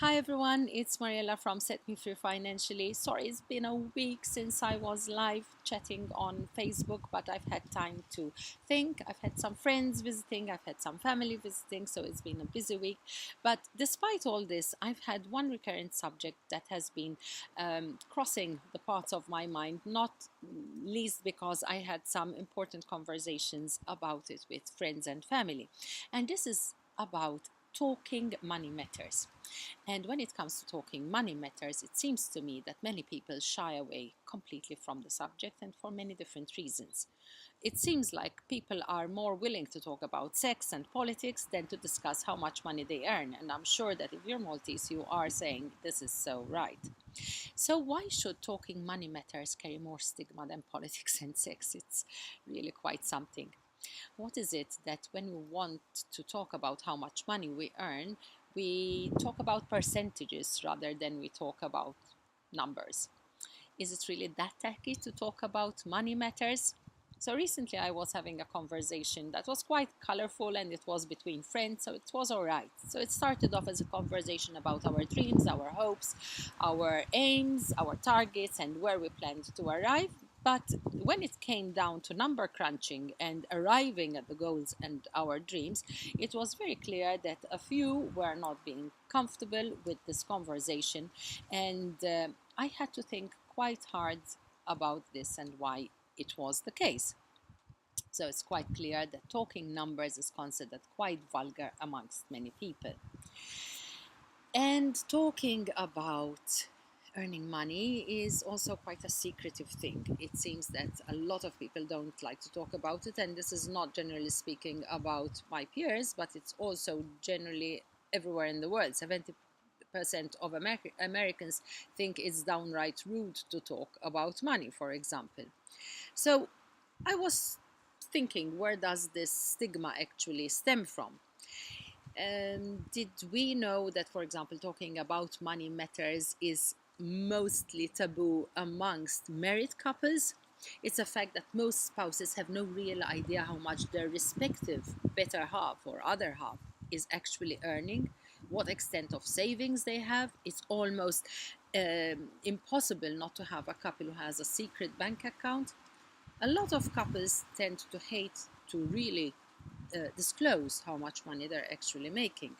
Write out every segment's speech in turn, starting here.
Hi everyone, it's Mariella from Set Me Free Financially. Sorry, it's been a week since I was live chatting on Facebook, but I've had time to think. I've had some friends visiting, I've had some family visiting, so it's been a busy week. But despite all this, I've had one recurrent subject that has been crossing the parts of my mind, not least because I had some important conversations about it with friends and family. And this is about talking money matters. And when it comes to talking money matters, it seems to me that many people shy away completely from the subject and for many different reasons. It seems like people are more willing to talk about sex and politics than to discuss how much money they earn. And I'm sure that if you're Maltese, you are saying this is so right. So, why should talking money matters carry more stigma than politics and sex? It's really quite something. What is it that when we want to talk about how much money we earn, we talk about percentages rather than we talk about numbers? Is it really that tacky to talk about money matters? So recently I was having a conversation that was quite colorful and it was between friends, so it was all right. So it started off as a conversation about our dreams, our hopes, our aims, our targets, and where we planned to arrive. But when it came down to number crunching and arriving at the goals and our dreams, it was very clear that a few were not being comfortable with this conversation. And I had to think quite hard about this and why it was the case. So it's quite clear that talking numbers is considered quite vulgar amongst many people. And talking about earning money is also quite a secretive thing. It seems that a lot of people don't like to talk about it, and this is not generally speaking about my peers, but it's also generally everywhere in the world. 70% of Americans think it's downright rude to talk about money, for example. So I was thinking, where does this stigma actually stem from? Did we know that, for example, talking about money matters is mostly taboo amongst married couples? It's a fact that most spouses have no real idea how much their respective better half or other half is actually earning, what extent of savings they have. It's almost impossible not to have a couple who has a secret bank account. A lot of couples tend to hate to really disclose how much money they're actually making.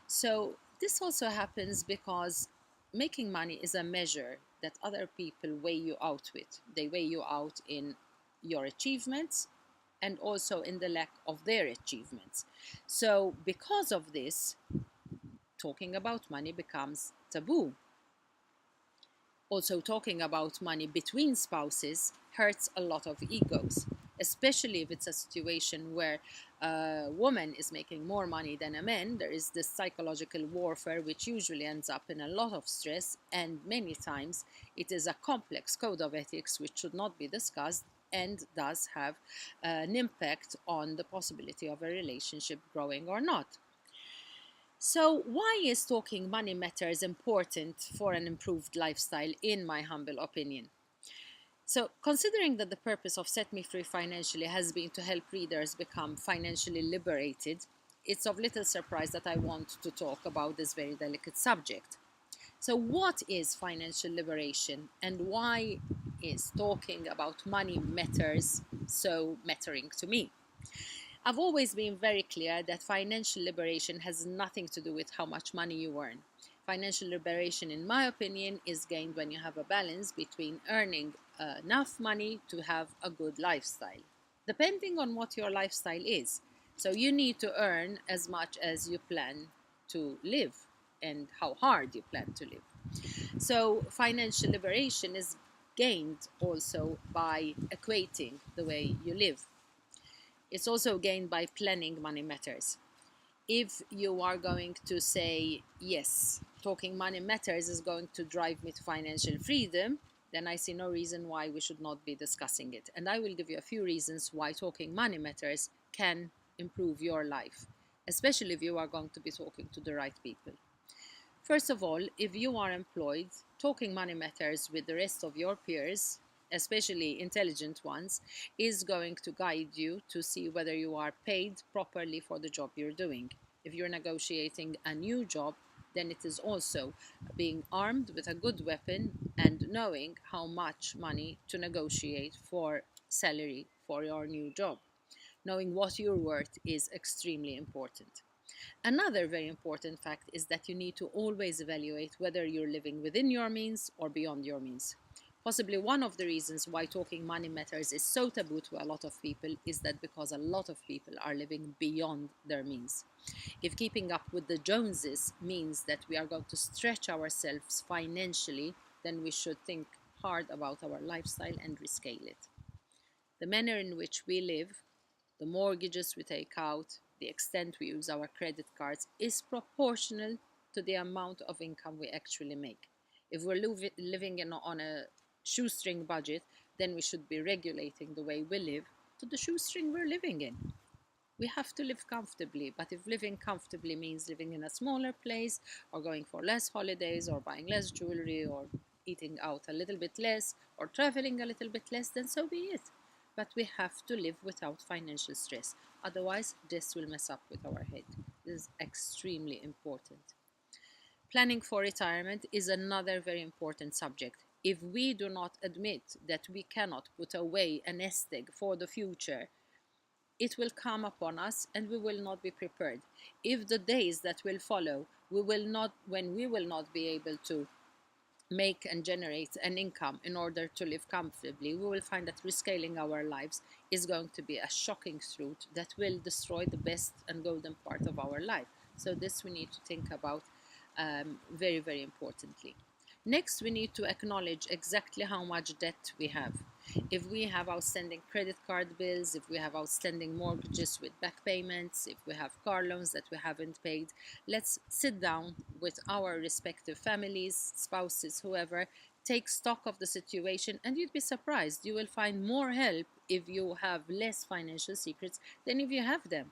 So this also happens because making money is a measure that other people weigh you out with. They weigh you out in your achievements and also in the lack of their achievements. So because of this, talking about money becomes taboo. Also, talking about money between spouses hurts a lot of egos, especially if it's a situation where a woman is making more money than a man. There is this psychological warfare, which usually ends up in a lot of stress, and many times it is a complex code of ethics which should not be discussed and does have an impact on the possibility of a relationship growing or not. So, why is talking money matters important for an improved lifestyle, in my humble opinion? So, considering that the purpose of Set Me Free Financially has been to help readers become financially liberated, it's of little surprise that I want to talk about this very delicate subject. So, what is financial liberation and why is talking about money matters so mattering to me? I've always been very clear that financial liberation has nothing to do with how much money you earn. Financial liberation, in my opinion, is gained when you have a balance between earning enough money to have a good lifestyle, depending on what your lifestyle is. So, you need to earn as much as you plan to live and how hard you plan to live. So, financial liberation is gained also by equating the way you live. It's also gained by planning money matters. If you are going to say, yes, talking money matters is going to drive me to financial freedom, then I see no reason why we should not be discussing it. And I will give you a few reasons why talking money matters can improve your life, especially if you are going to be talking to the right people. First of all, if you are employed, talking money matters with the rest of your peers, especially intelligent ones, is going to guide you to see whether you are paid properly for the job you're doing. If you're negotiating a new job, then it is also being armed with a good weapon and knowing how much money to negotiate for salary for your new job. Knowing what you're worth is extremely important. Another very important fact is that you need to always evaluate whether you're living within your means or beyond your means. Possibly one of the reasons why talking money matters is so taboo to a lot of people is that because a lot of people are living beyond their means. If keeping up with the Joneses means that we are going to stretch ourselves financially, then we should think hard about our lifestyle and rescale it. The manner in which we live, the mortgages we take out, the extent we use our credit cards is proportional to the amount of income we actually make. If we're living on a shoestring budget, then we should be regulating the way we live to the shoestring we're living in. We have to live comfortably, but if living comfortably means living in a smaller place or going for less holidays or buying less jewelry or eating out a little bit less or traveling a little bit less, then so be it. But we have to live without financial stress. Otherwise, this will mess up with our head. This is extremely important. Planning for retirement is another very important subject. If we do not admit that we cannot put away a nest egg for the future, it will come upon us and we will not be prepared. If the days that will follow, when we will not be able to make and generate an income in order to live comfortably, we will find that rescaling our lives is going to be a shocking truth that will destroy the best and golden part of our life. So this we need to think about very, very importantly. Next, we need to acknowledge exactly how much debt we have. If we have outstanding credit card bills, if we have outstanding mortgages with back payments, if we have car loans that we haven't paid, let's sit down with our respective families, spouses, whoever, take stock of the situation, and you'd be surprised. You will find more help if you have less financial secrets than if you have them.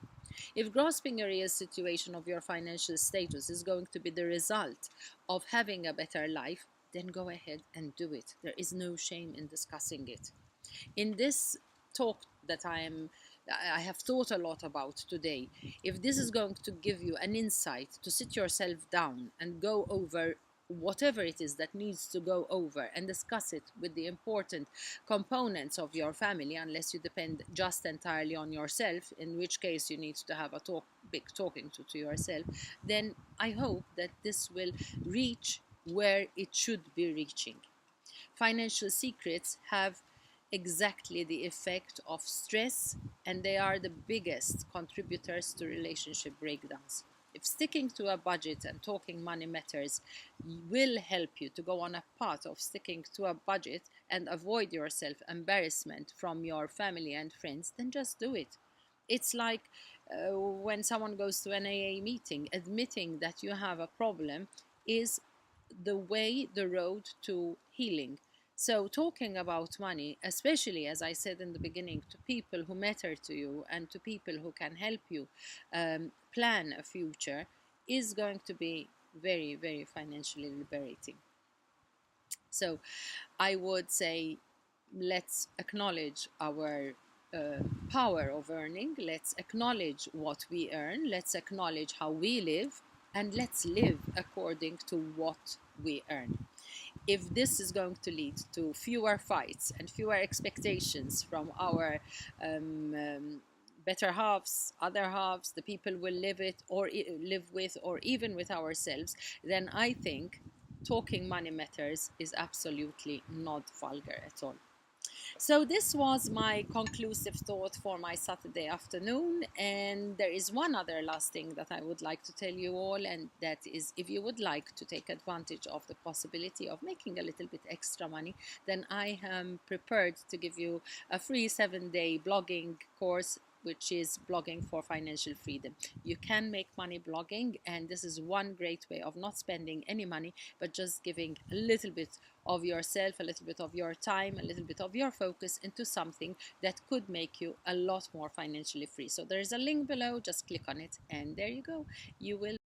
If grasping a real situation of your financial status is going to be the result of having a better life, then go ahead and do it. There is no shame in discussing it. In this talk that I have thought a lot about today, if this is going to give you an insight to sit yourself down and go over whatever it is that needs to go over and discuss it with the important components of your family, unless you depend just entirely on yourself, in which case you need to have a big talking to yourself, then I hope that this will reach where it should be reaching. Financial secrets have exactly the effect of stress, and they are the biggest contributors to relationship breakdowns. If sticking to a budget and talking money matters will help you to go on a path of sticking to a budget and avoid yourself embarrassment from your family and friends, then just do it. It's like when someone goes to an AA meeting, admitting that you have a problem is the road to healing. So, talking about money, especially as I said in the beginning, to people who matter to you and to people who can help you plan a future, is going to be very, very financially liberating. So, I would say let's acknowledge our power of earning, let's acknowledge what we earn, let's acknowledge how we live, and let's live according to what we earn. If this is going to lead to fewer fights and fewer expectations from our better halves, other halves, the people we'll live with, or even with ourselves, then I think talking money matters is absolutely not vulgar at all. So this was my conclusive thought for my Saturday afternoon, and there is one other last thing that I would like to tell you all, and that is, if you would like to take advantage of the possibility of making a little bit extra money, then I am prepared to give you a free 7-day blogging course, which is blogging for financial freedom. You can make money blogging, and this is one great way of not spending any money, but just giving a little bit of yourself, a little bit of your time, a little bit of your focus into something that could make you a lot more financially free. So there is a link below, just click on it, and there you go. You will